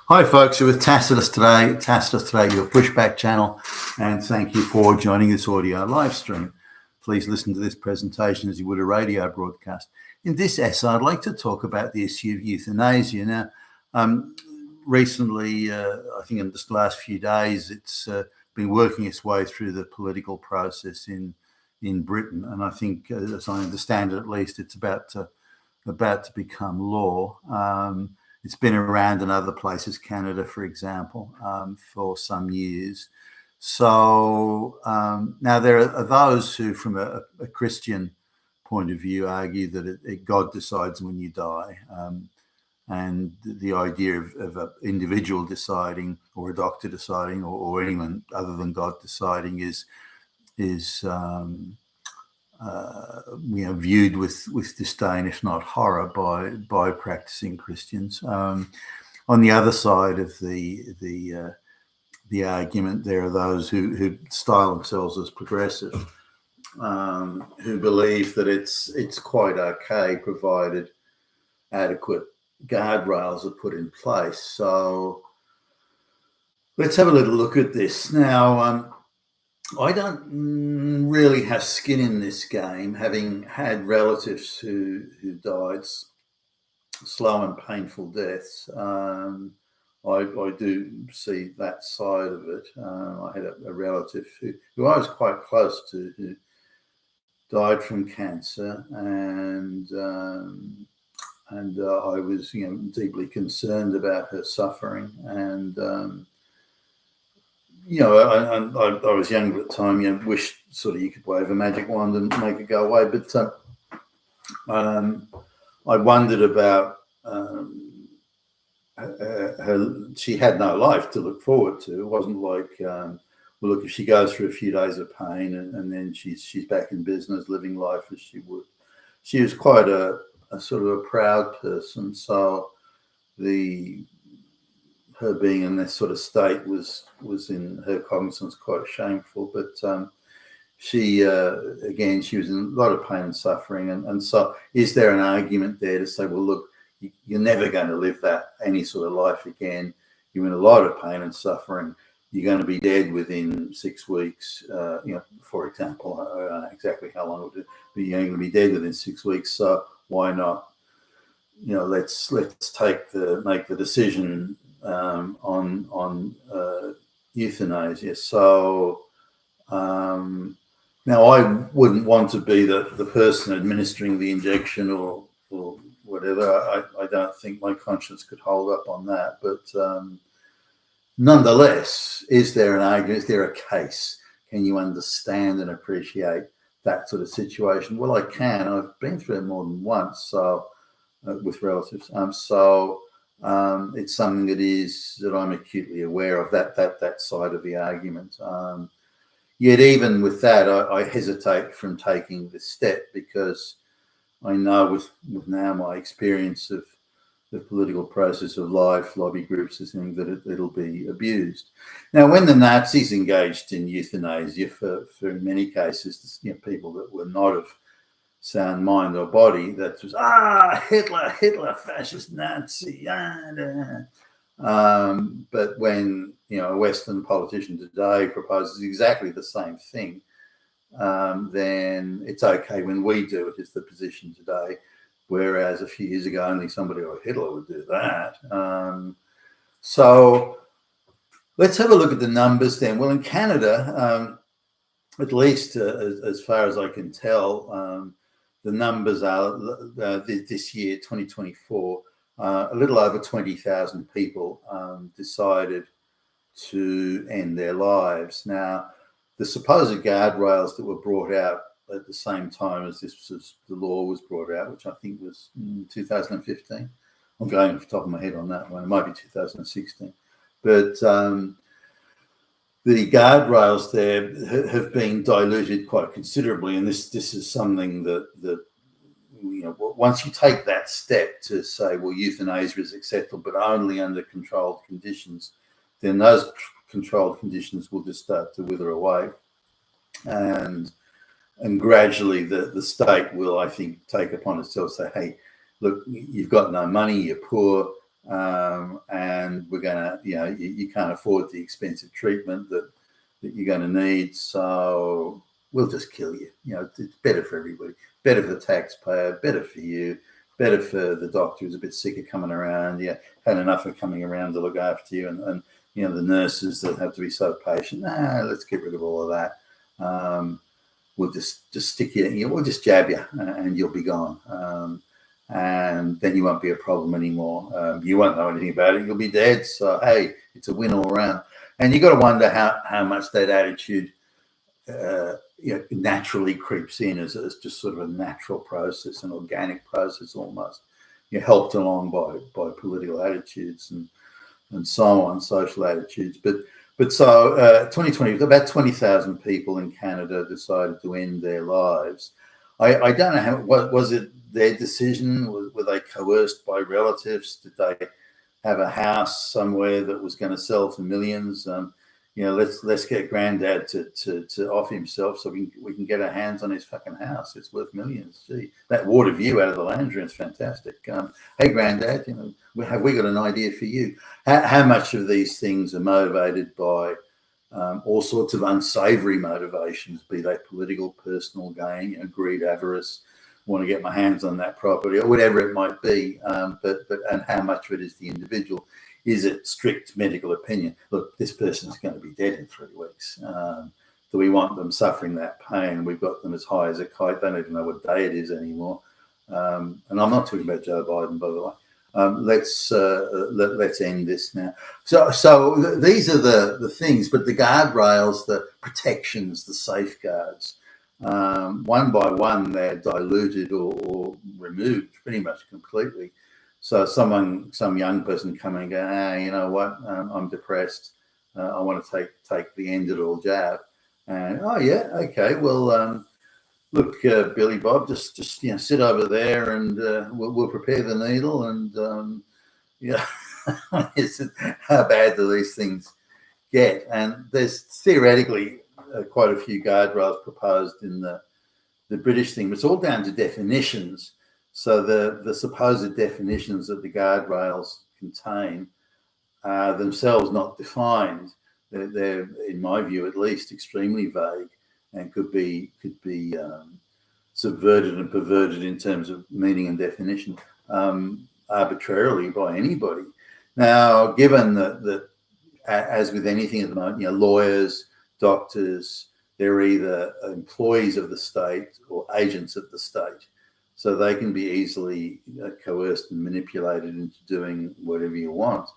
Hi folks, you're with Tacitus today, your pushback channel, and thank you for joining this audio live stream. Please listen to this presentation as you would a radio broadcast. In this essay, I'd like to talk about the issue of euthanasia. Now, recently, I think in the last few days, it's been working its way through the political process in Britain, and I think, as I understand it, at least, it's about to become law. It's been around in other places, Canada, for example, for some years. So now there are those who, from a Christian point of view, argue that God decides when you die. And the idea of an individual deciding or a doctor deciding or anyone other than God deciding is viewed with disdain, if not horror, by practicing Christians. On the other side of the argument, there are those who style themselves as progressive, who believe that it's quite okay provided adequate guardrails are put in place. So let's have a little look at this now. I don't really have skin in this game, having had relatives who died slow and painful deaths. I do see that side of it. I had a relative who I was quite close to, who died from cancer, and I was deeply concerned about her suffering, and I was younger at the time, wished sort of you could wave a magic wand and make it go away. But I wondered about her. She had no life to look forward to. It wasn't like, well, look, if she goes through a few days of pain and then she's back in business, living life as she would. She was quite a sort of a proud person. So her being in this sort of state was in her cognizance quite shameful. But she was in a lot of pain and suffering. And so is there an argument there to say, well, look, you're never going to live any sort of life again. You're in a lot of pain and suffering. You're going to be dead within 6 weeks, for example. I don't know exactly how long it would do, but you're going to be dead within 6 weeks. So why not? Let's make the decision on euthanasia. So now I wouldn't want to be the person administering the injection or whatever. I don't think my conscience could hold up on that. But nonetheless, is there an argument? Is there a case? Can you understand and appreciate that sort of situation? Well, I can. I've been through it more than once. So with relatives. It's something that I'm acutely aware of, that side of the argument. Yet even with that, I hesitate from taking this step, because I know with now my experience of the political process of life, lobby groups, is something that it'll be abused. Now, when the Nazis engaged in euthanasia, for in many cases, people that were not of sound mind or body, that was Hitler, fascist Nazi. But when a Western politician today proposes exactly the same thing, then it's okay when we do it, is the position today. Whereas a few years ago, only somebody like Hitler would do that. So let's have a look at the numbers then. Well, in Canada, at least as far as I can tell, the numbers are this year, 2024, a little over 20,000 people decided to end their lives. Now, the supposed guardrails that were brought out at the same time as the law was brought out, which I think was in 2015. I'm going off the top of my head on that one. It might be 2016. But the guardrails there have been diluted quite considerably, and this is something that once you take that step to say, well, euthanasia is acceptable, but only under controlled conditions, then those controlled conditions will just start to wither away, and gradually the state will, I think, take upon itself, say, hey, look, you've got no money, you're poor, and we're going to, you can't afford the expensive treatment that you're going to need, so we'll just kill you. It's better for everybody, better for the taxpayer, better for you, better for the doctor who's a bit sick of coming around. Had enough of coming around to look after you, and the nurses that have to be so patient. Let's get rid of all of that. We'll just stick you, we'll just jab you, and you'll be gone. And then you won't be a problem anymore. You won't know anything about it. You'll be dead. So, hey, it's a win all around. And you got to wonder how much that attitude, naturally creeps in as just sort of a natural process, an organic process almost. You're helped along by political attitudes and so on, social attitudes. But so 2020, about 20,000 people in Canada decided to end their lives. I don't know what was it their decision? Were they coerced by relatives? Did they have a house somewhere that was going to sell for millions? Let's get Granddad to off himself so we can get our hands on his fucking house. It's worth millions. Gee, that water view out of the lounge room is fantastic. Hey, Granddad, have we got an idea for you? How much of these things are motivated by all sorts of unsavory motivations, be they political, personal gain, greed, avarice, want to get my hands on that property, or whatever it might be. But how much of it is the individual? Is it strict medical opinion? Look, this person's going to be dead in 3 weeks. Do we want them suffering that pain? We've got them as high as a kite. They don't even know what day it is anymore. And I'm not talking about Joe Biden, by the way. Let's end this now. So these are the things, but the guardrails, the protections, the safeguards, one by one, they're diluted or removed pretty much completely. So some young person coming and going, you know what, I'm depressed. I want to take the end it all jab. And okay, well, look, Billy Bob, just sit over there, and we'll prepare the needle. And how bad do these things get? And there's theoretically quite a few guardrails proposed in the British thing. It's all down to definitions. So the supposed definitions that the guardrails contain are themselves not defined. They're, in my view, at least, extremely vague, and could be subverted and perverted in terms of meaning and definition arbitrarily by anybody. Now, given that as with anything at the moment, lawyers, doctors, they're either employees of the state or agents of the state. So they can be easily coerced and manipulated into doing whatever you want.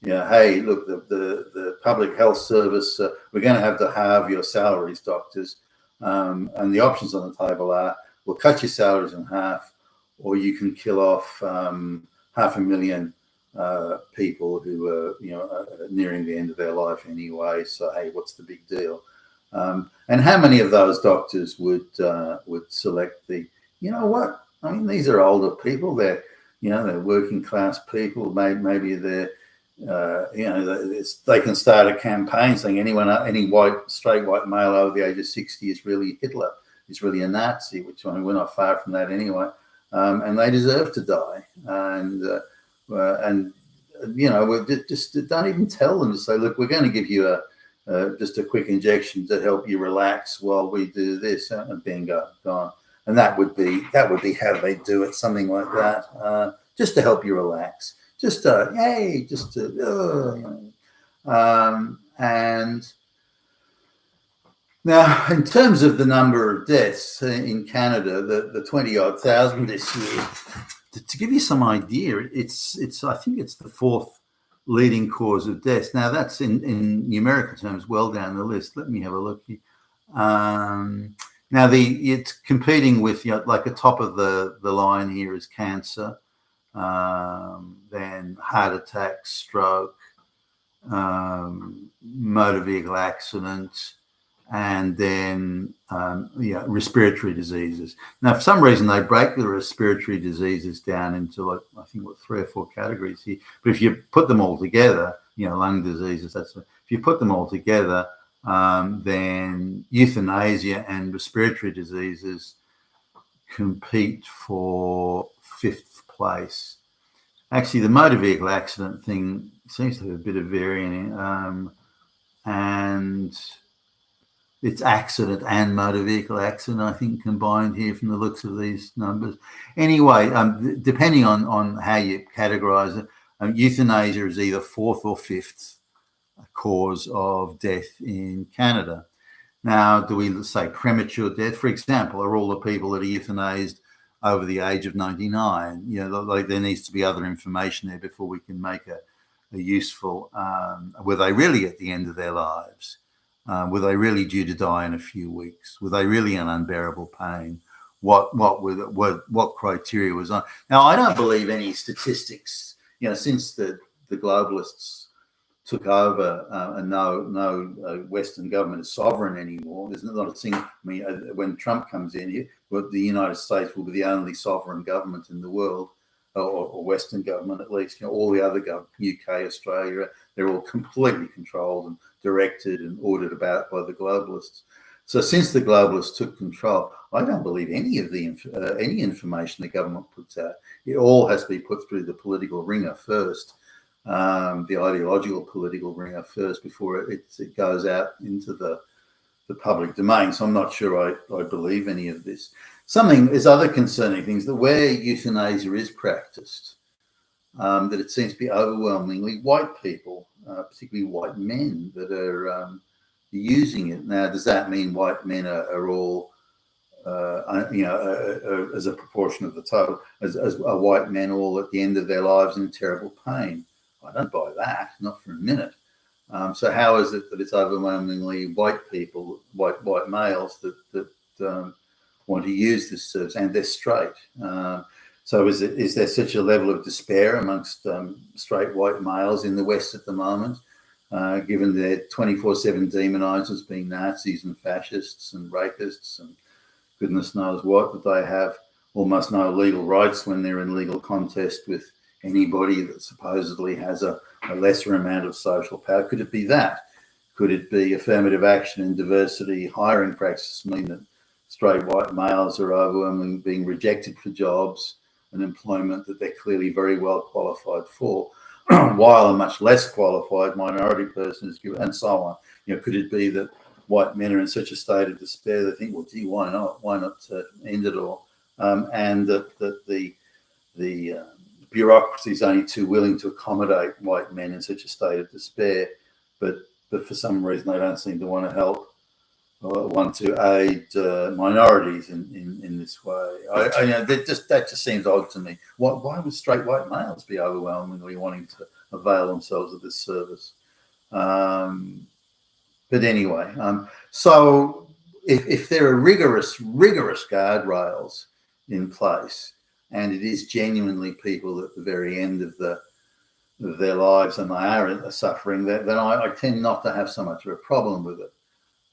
Hey, look, the public health service, we're going to have to halve your salaries, doctors. And the options on the table are, we'll cut your salaries in half, or you can kill off 500,000 people who are nearing the end of their life anyway. So, hey, what's the big deal? And how many of those doctors would select the, I mean, these are older people. They're working class people. Maybe they're, they can start a campaign saying any straight white male over the age of 60 is really Hitler, is really a Nazi, which we're not far from that anyway. And they deserve to die. And we just don't even tell them to say, look, we're going to give you just a quick injection to help you relax while we do this, and bingo, gone. And that would be how they do it, something like that, just to help you relax, and now in terms of the number of deaths in Canada, the 20-odd thousand this year, to give you some idea, it's I think it's the 4th leading cause of deaths. Now that's in numerical terms well down the list. Let me have a look here. Now it's competing with like a top of the line here is cancer, then heart attack, stroke, motor vehicle accident, and then respiratory diseases. Now, for some reason, they break the respiratory diseases down into I think 3 or 4 categories here. But if you put them all together, lung diseases, if you put them all together, then euthanasia and respiratory diseases compete for 5th place. Actually, the motor vehicle accident thing seems to have a bit of varying, and it's accident and motor vehicle accident, I think, combined here from the looks of these numbers. Anyway, depending on how you categorise it, euthanasia is either fourth or fifth cause of death in Canada. Now, do we say premature death? For example, are all the people that are euthanized over the age of 99? Like there needs to be other information there before we can make a useful, were they really at the end of their lives? Were they really due to die in a few weeks? Were they really in unbearable pain? What criteria was on? Now, I don't believe any statistics, since the globalists took over, and no Western government is sovereign anymore. There's not a single. I mean, when Trump comes in here, the United States will be the only sovereign government in the world, or Western government at least. All the other governments, UK, Australia, they're all completely controlled and directed and ordered about by the globalists. So since the globalists took control, I don't believe any of the any information the government puts out. It all has to be put through the political ringer first. The ideological political ringer first before it goes out into the public domain. So I'm not sure I believe any of this. There's other concerning things, that where euthanasia is practiced, that it seems to be overwhelmingly white people, particularly white men, that are using it. Now, does that mean white men are all, as a proportion of the total, as are white men all at the end of their lives in terrible pain? I don't buy that, not for a minute. So how is it that it's overwhelmingly white people, white males that want to use this service, and they're straight? So is there such a level of despair amongst straight white males in the West at the moment, given their 24/7 demonizers being Nazis and fascists and rapists and goodness knows what, that they have almost no legal rights when they're in legal contest with anybody that supposedly has a lesser amount of social power? Could it be that? Could it be affirmative action and diversity hiring practices mean that straight white males are overwhelmingly being rejected for jobs and employment that they're clearly very well qualified for, while a much less qualified minority person is given, and so on? Could it be that white men are in such a state of despair they think, well, gee, why not? Why not end it all? And that the bureaucracy is only too willing to accommodate white men in such a state of despair, but for some reason they don't seem to want to help or want to aid minorities in this way. That just seems odd to me. Why would straight white males be overwhelmingly wanting to avail themselves of this service? But anyway, so if there are rigorous guardrails in place, and it is genuinely people at the very end of their lives and they are suffering, then I tend not to have so much of a problem with it.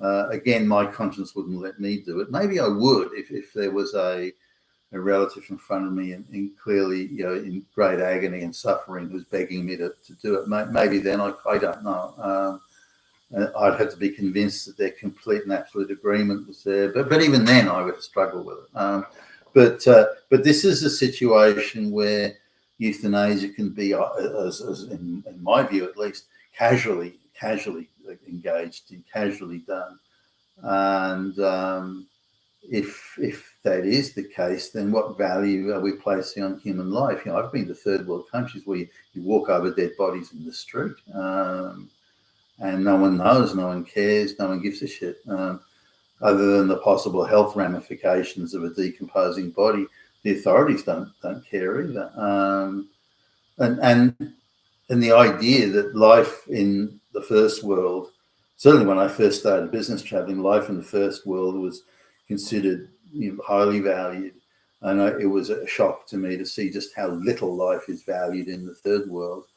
Again, my conscience wouldn't let me do it. Maybe I would if there was a relative in front of me and clearly, in great agony and suffering, who's begging me to do it. Maybe then I don't know. I'd have to be convinced that their complete and absolute agreement was there. But even then, I would struggle with it. But this is a situation where euthanasia can be, as in my view at least, casually engaged in, casually done. And if that is the case, then what value are we placing on human life? I've been to third world countries where you walk over dead bodies in the street, and no one knows, no one cares, no one gives a shit. Other than the possible health ramifications of a decomposing body, the authorities don't care either. And the idea that life in the first world, certainly when I first started business traveling, life in the first world was considered highly valued. And it was a shock to me to see just how little life is valued in the third world,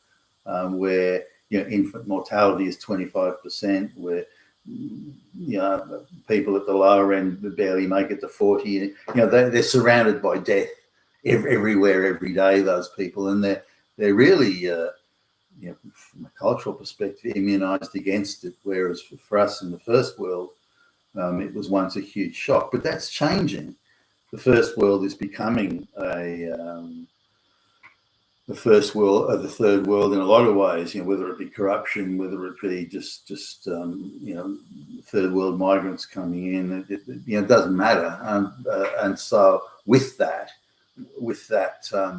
where infant mortality is 25%, where people at the lower end barely make it to 40. They're surrounded by death everywhere, every day, those people, and they're really from a cultural perspective immunized against it, whereas for us in the first world, it was once a huge shock. But that's changing. The first world is becoming the first world or the third world in a lot of ways, whether it be corruption, whether it be just third world migrants coming in, it doesn't matter. And so with that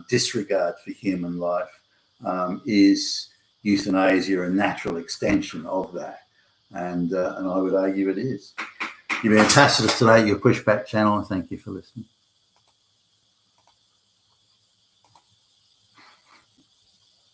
disregard for human life is euthanasia a natural extension of that. And I would argue it is. You've been Tacitus today, your Pushback channel, and thank you for listening.